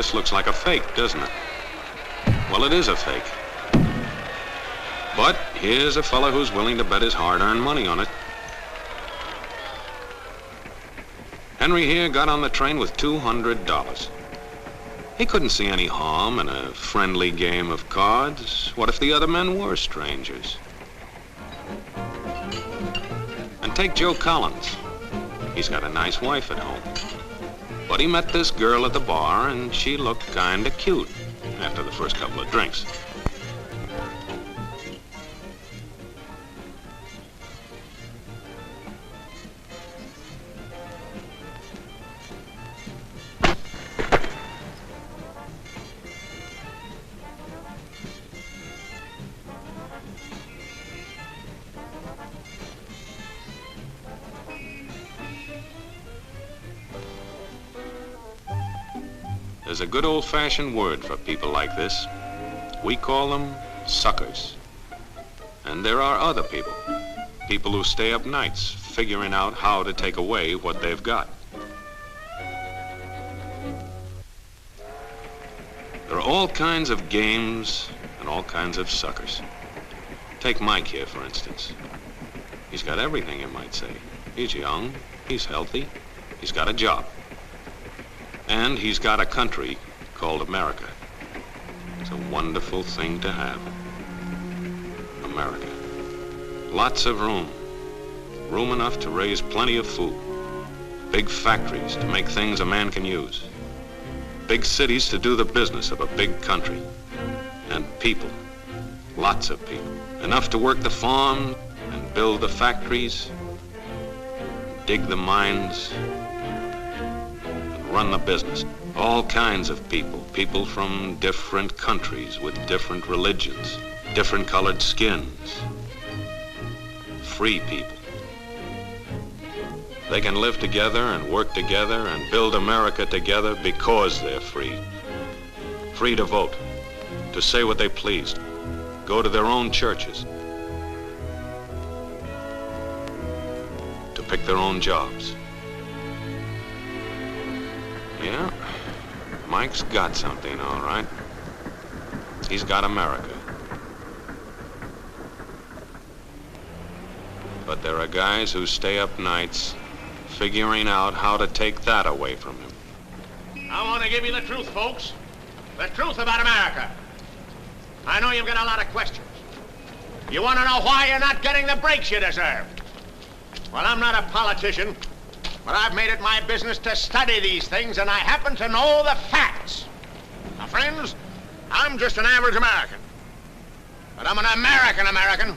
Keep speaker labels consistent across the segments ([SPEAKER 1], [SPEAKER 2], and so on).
[SPEAKER 1] this looks like a fake, doesn't it? Well, it is a fake. But here's a fella who's willing to bet his hard-earned money on it. Henry here got on the train with $200. He couldn't see any harm in a friendly game of cards. What if the other men were strangers? And take Joe Collins. He's got a nice wife at home. But he met this girl at the bar, and she looked kinda cute after the first couple of drinks. There's a good old-fashioned word for people like this. We call them suckers. And there are other people. People who stay up nights figuring out how to take away what they've got. There are all kinds of games and all kinds of suckers. Take Mike here, for instance. He's got everything, you might say. He's young, he's healthy, he's got a job. And he's got a country called America. It's a wonderful thing to have. America. Lots of room. Room enough to raise plenty of food. Big factories to make things a man can use. Big cities to do the business of a big country. And people. Lots of people. Enough to work the farm and build the factories, dig the mines, run the business. All kinds of people. People from different countries with different religions, different colored skins. Free people. They can live together and work together and build America together because they're free. Free to vote, to say what they pleased, go to their own churches, to pick their own jobs. Yeah, Mike's got something, all right. He's got America. But there are guys who stay up nights figuring out how to take that away from him.
[SPEAKER 2] I want to give you the truth, folks. The truth about America. I know you've got a lot of questions. You want to know why you're not getting the breaks you deserve. Well, I'm not a politician. But I've made it my business to study these things, and I happen to know the facts. Now, friends, I'm just an average American. But I'm an American,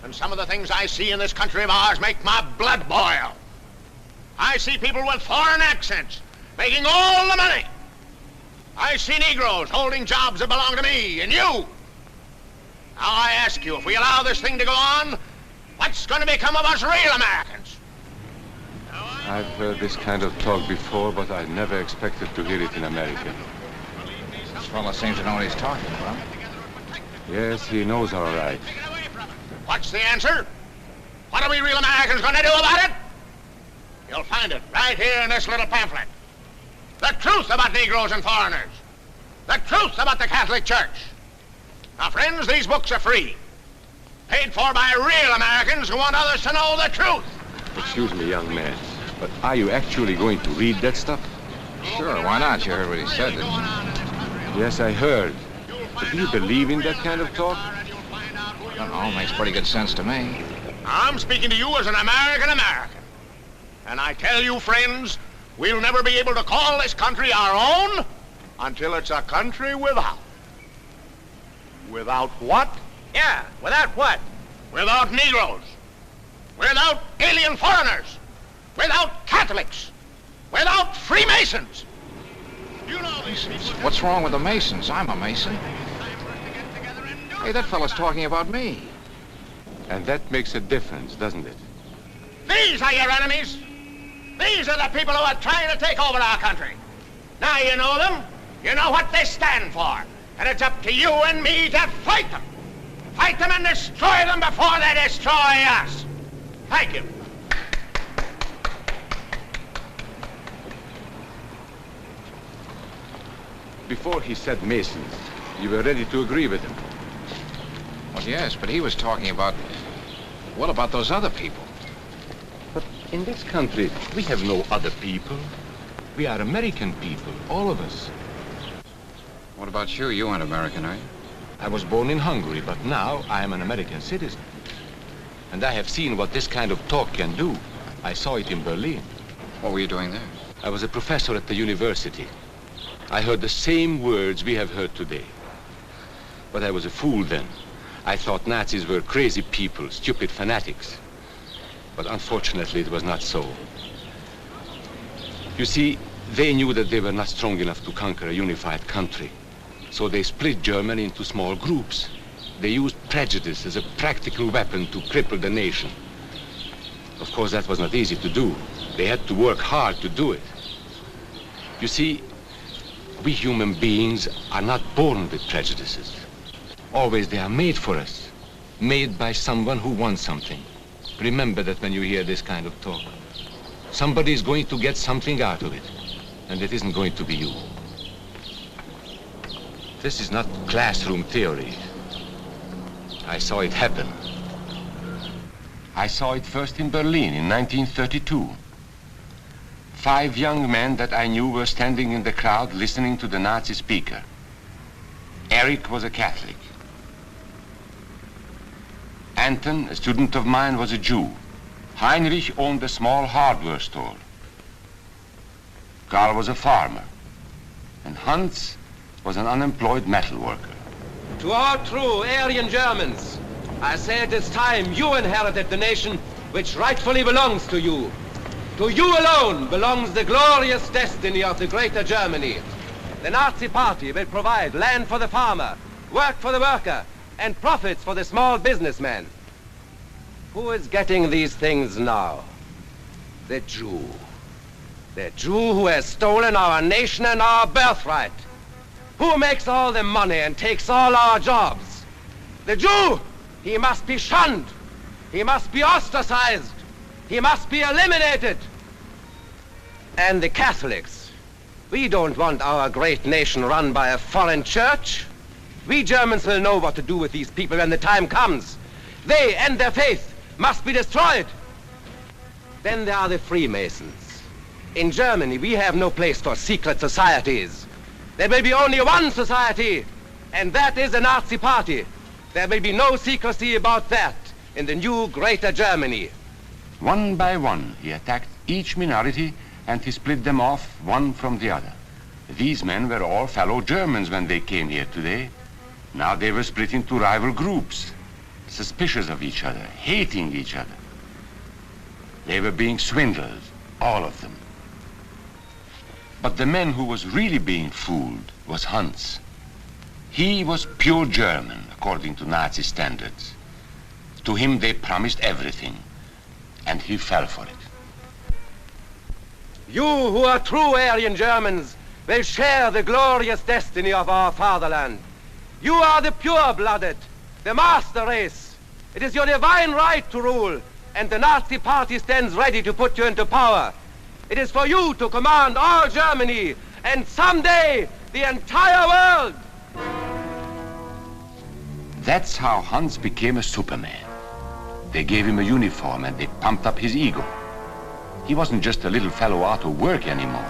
[SPEAKER 2] and some of the things I see in this country of ours make my blood boil. I see people with foreign accents making all the money. I see Negroes holding jobs that belong to me and you. Now, I ask you, if we allow this thing to go on, what's going to become of us real Americans?
[SPEAKER 3] I've heard this kind of talk before, but I never expected to hear it in America.
[SPEAKER 4] This fellow seems to know what he's talking about.
[SPEAKER 3] Yes, he knows all right.
[SPEAKER 2] What's the answer? What are we real Americans going to do about it? You'll find it right here in this little pamphlet. The truth about Negroes and foreigners. The truth about the Catholic Church. Now, friends, these books are free. Paid for by real Americans who want others to know the truth.
[SPEAKER 3] Excuse me, young man, but are you actually going to read that stuff?
[SPEAKER 4] Sure, why not? You heard what he said, didn't you?
[SPEAKER 3] Yes, I heard. But do you believe in that kind of talk?
[SPEAKER 4] I don't know, makes pretty good sense to me.
[SPEAKER 2] I'm speaking to you as an American. And I tell you, friends, we'll never be able to call this country our own until it's a country without. Without what? Yeah, without what? Without Negroes. Without alien foreigners. Without Catholics. Without Freemasons. You know these people.
[SPEAKER 4] What's wrong with the Masons? I'm a Mason. Hey, that fellow's talking about me.
[SPEAKER 3] And that makes a difference, doesn't it?
[SPEAKER 2] These are your enemies. These are the people who are trying to take over our country. Now you know them. You know what they stand for. And it's up to you and me to fight them. Fight them and destroy them before they destroy us. Thank you.
[SPEAKER 3] Before he said Masons, you were ready to agree with him.
[SPEAKER 4] Well, yes, but he was talking about, well, about those other people.
[SPEAKER 3] But in this country, we have no other people. We are American people, all of us.
[SPEAKER 4] What about you? You aren't American, are you?
[SPEAKER 3] I was born in Hungary, but now I am an American citizen. And I have seen what this kind of talk can do. I saw it in Berlin.
[SPEAKER 4] What were you doing there?
[SPEAKER 3] I was a professor at the university. I heard the same words we have heard today. But I was a fool then. I thought Nazis were crazy people, stupid fanatics. But unfortunately, it was not so. You see, they knew that they were not strong enough to conquer a unified country. So they split Germany into small groups. They used prejudice as a practical weapon to cripple the nation. Of course, that was not easy to do. They had to work hard to do it. You see, we human beings are not born with prejudices. Always they are made for us, made by someone who wants something. Remember that when you hear this kind of talk. Somebody is going to get something out of it, and it isn't going to be you. This is not classroom theory. I saw it happen. I saw it first in Berlin in 1932. 5 young men that I knew were standing in the crowd listening to the Nazi speaker. Eric was a Catholic. Anton, a student of mine, was a Jew. Heinrich owned a small hardware store. Karl was a farmer. And Hans was an unemployed metal worker.
[SPEAKER 5] To all true Aryan Germans, I say it is time you inherited the nation which rightfully belongs to you. To you alone belongs the glorious destiny of the greater Germany. The Nazi Party will provide land for the farmer, work for the worker, and profits for the small businessman. Who is getting these things now? The Jew. The Jew who has stolen our nation and our birthright. Who makes all the money and takes all our jobs? The Jew! He must be shunned. He must be ostracized. He must be eliminated. And the Catholics. We don't want our great nation run by a foreign church. We Germans will know what to do with these people when the time comes. They and their faith must be destroyed. Then there are the Freemasons. In Germany, we have no place for secret societies. There will be only one society, and that is the Nazi Party. There will be no secrecy about that in the new greater Germany.
[SPEAKER 3] One by one, he attacked each minority and he split them off one from the other. These men were all fellow Germans when they came here today. Now they were split into rival groups, suspicious of each other, hating each other. They were being swindled, all of them. But the man who was really being fooled was Hans. He was pure German, according to Nazi standards. To him they promised everything, and he fell for it.
[SPEAKER 5] You who are true Aryan Germans will share the glorious destiny of our fatherland. You are the pure-blooded, the master race. It is your divine right to rule, and the Nazi Party stands ready to put you into power. It is for you to command all Germany, and someday the entire world.
[SPEAKER 3] That's how Hans became a Superman. They gave him a uniform and they pumped up his ego. He wasn't just a little fellow out of work anymore.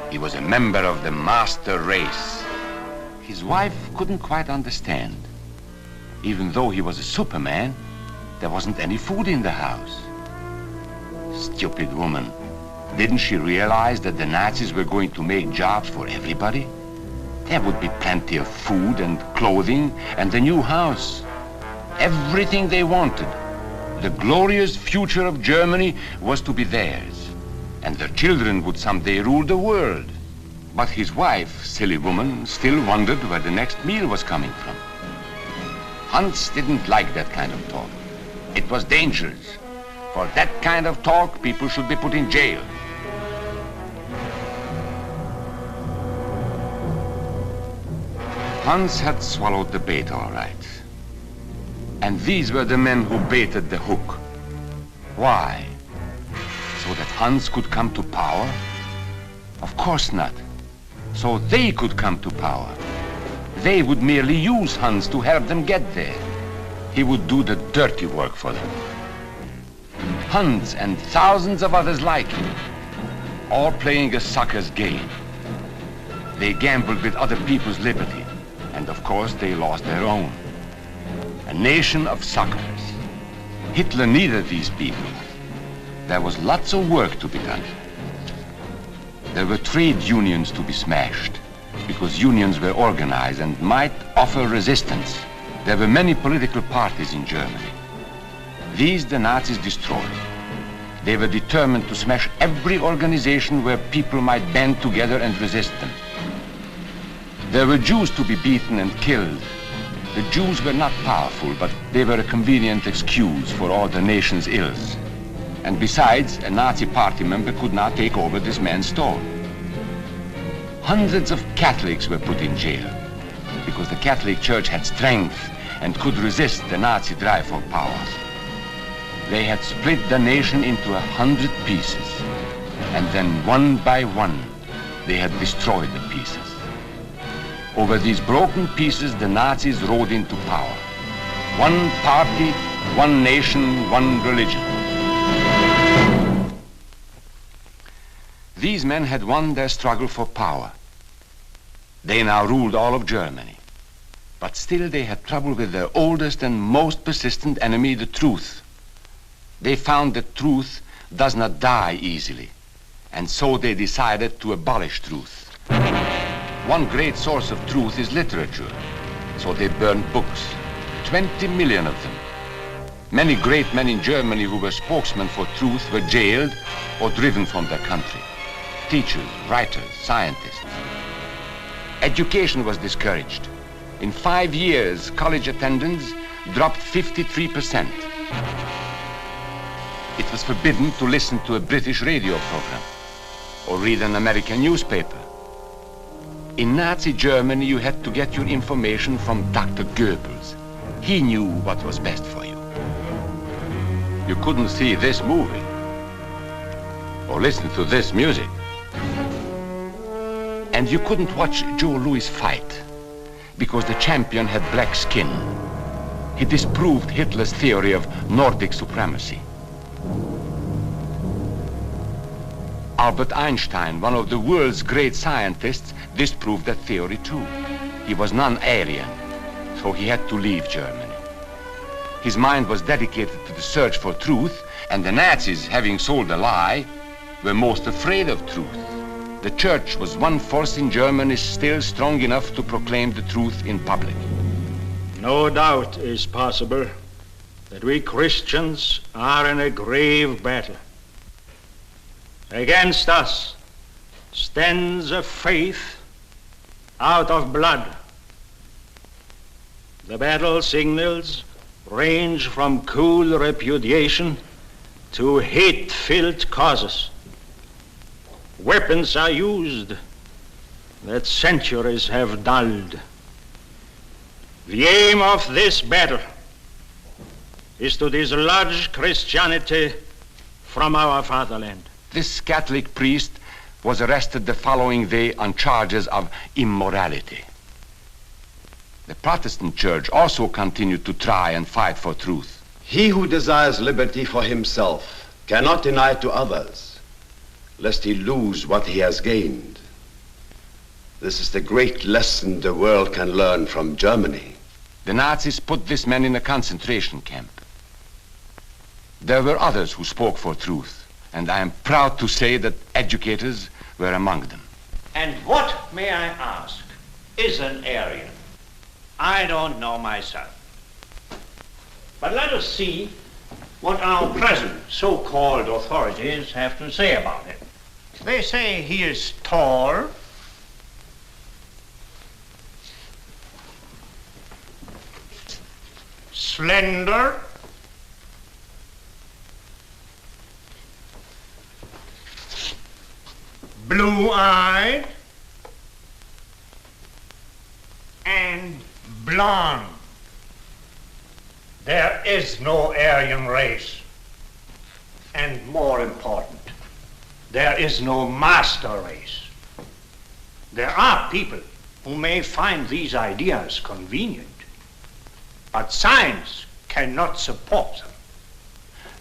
[SPEAKER 3] He was a member of the master race. His wife couldn't quite understand. Even though he was a Superman, there wasn't any food in the house. Stupid woman. Didn't she realize that the Nazis were going to make jobs for everybody? There would be plenty of food and clothing and a new house. Everything they wanted. The glorious future of Germany was to be theirs. And their children would someday rule the world. But his wife, silly woman, still wondered where the next meal was coming from. Hans didn't like that kind of talk. It was dangerous. For that kind of talk, people should be put in jail. Hans had swallowed the bait all right. And these were the men who baited the hook. Why? So that Hans could come to power? Of course not. so they could come to power. They would merely use Hans to help them get there. He would do the dirty work for them. Hans and thousands of others like him, all playing a sucker's game. They gambled with other people's liberty, and of course they lost their own. A nation of suckers. Hitler needed these people. There was lots of work to be done. There were trade unions to be smashed, because unions were organized and might offer resistance. There were many political parties in Germany. These the Nazis destroyed. They were determined to smash every organization where people might band together and resist them. There were Jews to be beaten and killed. The Jews were not powerful, but they were a convenient excuse for all the nation's ills. And besides, a Nazi party member could not take over this man's stall. Hundreds of Catholics were put in jail because the Catholic Church had strength and could resist the Nazi drive for power. They had split the nation into 100 pieces, and then one by one, they had destroyed the pieces. Over these broken pieces, the Nazis rode into power. One party, one nation, one religion. These men had won their struggle for power. They now ruled all of Germany. But still they had trouble with their oldest and most persistent enemy, the truth. They found that truth does not die easily, and so they decided to abolish truth. One great source of truth is literature, so they burned books, 20 million of them. Many great men in Germany who were spokesmen for truth were jailed or driven from their country. Teachers, writers, scientists. Education was discouraged. In 5 years, college attendance dropped 53%. It was forbidden to listen to a British radio program or read an American newspaper. In Nazi Germany, you had to get your information from Dr. Goebbels. He knew what was best for you. You couldn't see this movie or listen to this music. And you couldn't watch Joe Louis fight because the champion had black skin. He disproved Hitler's theory of Nordic supremacy. Albert Einstein, one of the world's great scientists, disproved that theory too. He was non-Aryan, so he had to leave Germany. His mind was dedicated to the search for truth, and the Nazis, having sold a lie, were most afraid of truth. The church was one force in Germany still strong enough to proclaim the truth in public.
[SPEAKER 6] No doubt is possible that we Christians are in a grave battle. Against us stands a faith out of blood. The battle signals range from cool repudiation to hate-filled causes. Weapons are used that centuries have dulled. The aim of this battle is to dislodge Christianity from our fatherland.
[SPEAKER 3] This Catholic priest was arrested the following day on charges of immorality. The Protestant church also continued to try and fight for truth.
[SPEAKER 7] He who desires liberty for himself cannot deny it to others, lest he lose what he has gained. This is the great lesson the world can learn from Germany.
[SPEAKER 3] The Nazis put this man in a concentration camp. There were others who spoke for truth, and I am proud to say that educators were among them.
[SPEAKER 2] And what, may I ask, is an Aryan? I don't know myself. But let us see what our present so-called authorities have to say about it. They say he is tall, slender, blue-eyed, and blonde. There is no Aryan race. And more important, there is no master race.
[SPEAKER 6] There are people who may find these ideas convenient, but science cannot support them.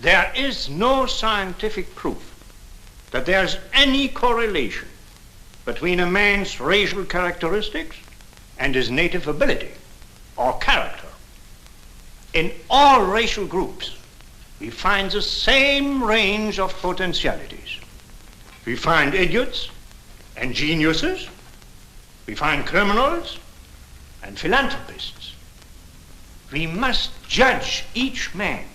[SPEAKER 6] There is no scientific proof that there's any correlation between a man's racial characteristics and his native ability or character. In all racial groups, we find the same range of potentialities. We find idiots and geniuses. We find criminals and philanthropists. We must judge each man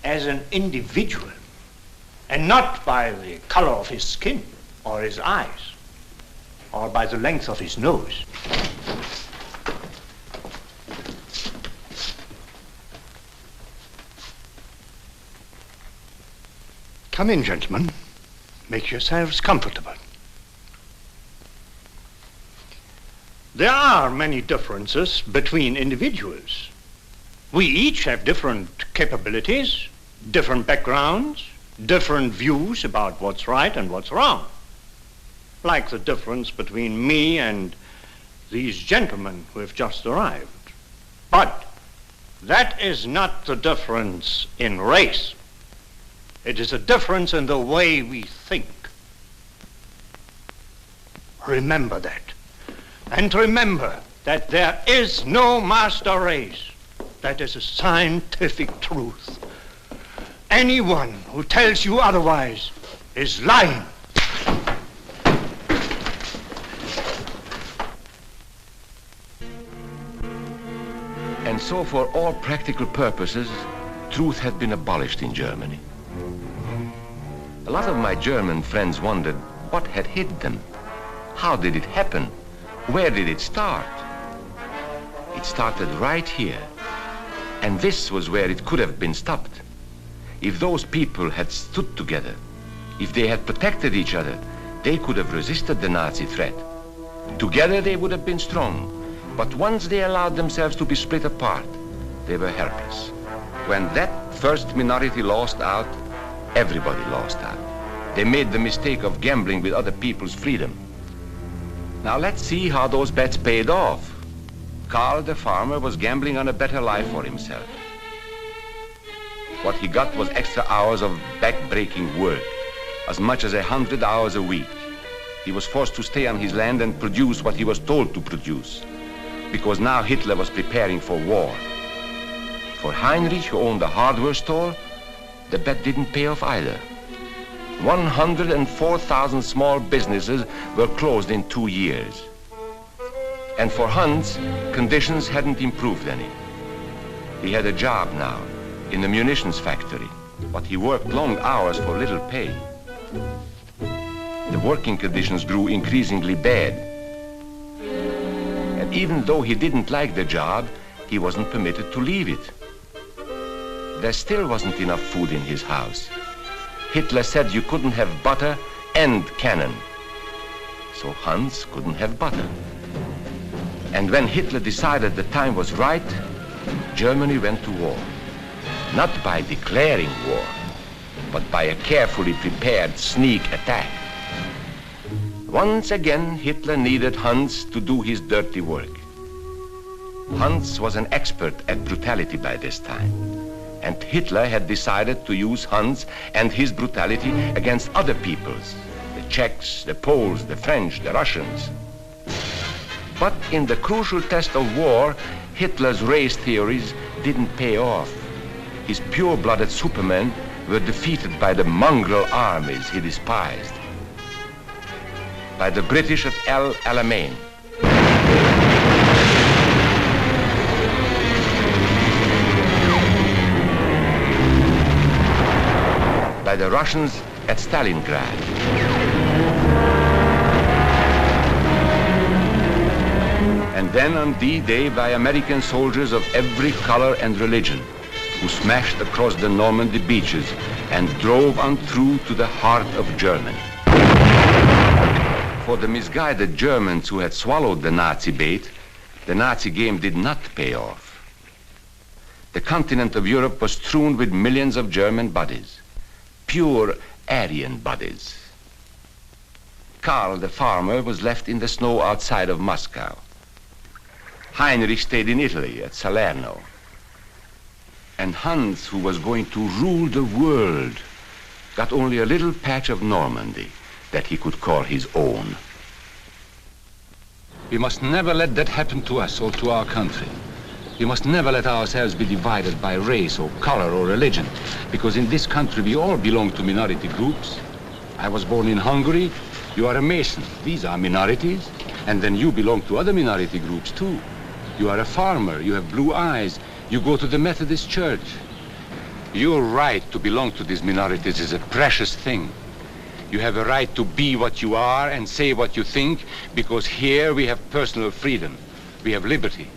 [SPEAKER 6] as an individual and not by the color of his skin or his eyes or by the length of his nose. Come in, gentlemen. Make yourselves comfortable. There are many differences between individuals. We each have different capabilities, different backgrounds, different views about what's right and what's wrong. Like the difference between me and these gentlemen who have just arrived. But that is not the difference in race. It is a difference in the way we think. Remember that. And remember that there is no master race. That is a scientific truth. Anyone who tells you otherwise is lying.
[SPEAKER 3] And so for all practical purposes, truth had been abolished in Germany. A lot of my German friends wondered what had hit them. How did it happen? Where did it start? It started right here. And this was where it could have been stopped. If those people had stood together, if they had protected each other, they could have resisted the Nazi threat. Together they would have been strong. But once they allowed themselves to be split apart, they were helpless. When that first minority lost out, everybody lost out. They made the mistake of gambling with other people's freedom. Now let's see how those bets paid off. Karl the farmer was gambling on a better life for himself. What he got was extra hours of back-breaking work, as much as 100 hours a week. He was forced to stay on his land and produce what he was told to produce, because now Hitler was preparing for war. For Heinrich, who owned a hardware store, the bet didn't pay off either. 104,000 small businesses were closed in 2 years. And for Hans, conditions hadn't improved any. He had a job now in the munitions factory, but he worked long hours for little pay. The working conditions grew increasingly bad. And even though he didn't like the job, he wasn't permitted to leave it. There still wasn't enough food in his house. Hitler said you couldn't have butter and cannon. So Hans couldn't have butter. And when Hitler decided the time was right, Germany went to war. Not by declaring war, but by a carefully prepared sneak attack. Once again, Hitler needed Hans to do his dirty work. Hans was an expert at brutality by this time. And Hitler had decided to use Hans and his brutality against other peoples, the Czechs, the Poles, the French, the Russians. But in the crucial test of war, Hitler's race theories didn't pay off. His pure-blooded supermen were defeated by the mongrel armies he despised. By the British at El Alamein. By the Russians at Stalingrad. And then on D-Day by American soldiers of every color and religion who smashed across the Normandy beaches and drove on through to the heart of Germany. For the misguided Germans who had swallowed the Nazi bait, the Nazi game did not pay off. The continent of Europe was strewn with millions of German bodies. Pure Aryan bodies. Karl, the farmer, was left in the snow outside of Moscow. Heinrich stayed in Italy at Salerno. And Hans, who was going to rule the world, got only a little patch of Normandy that he could call his own.
[SPEAKER 8] We must never let that happen to us or to our country. We must never let ourselves be divided by race or color or religion, because in this country we all belong to minority groups. I was born in Hungary. You are a Mason. These are minorities. And then you belong to other minority groups too. You are a farmer. You have blue eyes. You go to the Methodist Church. Your right to belong to these minorities is a precious thing. You have a right to be what you are and say what you think, because here we have personal freedom. We have liberty.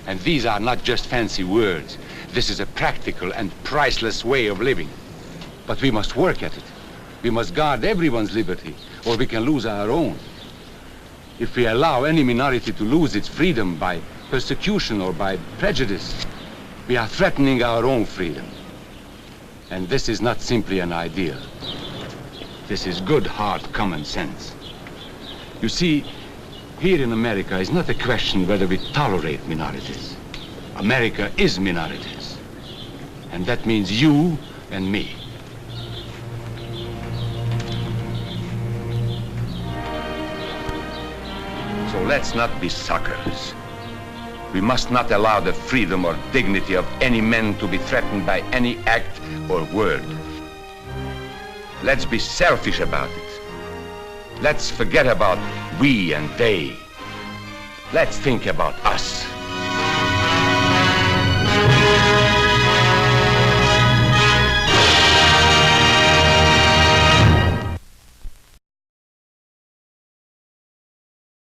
[SPEAKER 8] And these are not just fancy words. This is a practical and priceless way of living. But we must work at it. We must guard everyone's liberty, or we can lose our own. If we allow any minority to lose its freedom by persecution or by prejudice, we are threatening our own freedom. And this is not simply an ideal. This is good, hard common sense. You see, here in America is not a question whether we tolerate minorities. America is minorities. And that means you and me.
[SPEAKER 3] So let's not be suckers. We must not allow the freedom or dignity of any man to be threatened by any act or word. Let's be selfish about it. Let's forget about we and they. Let's think about us.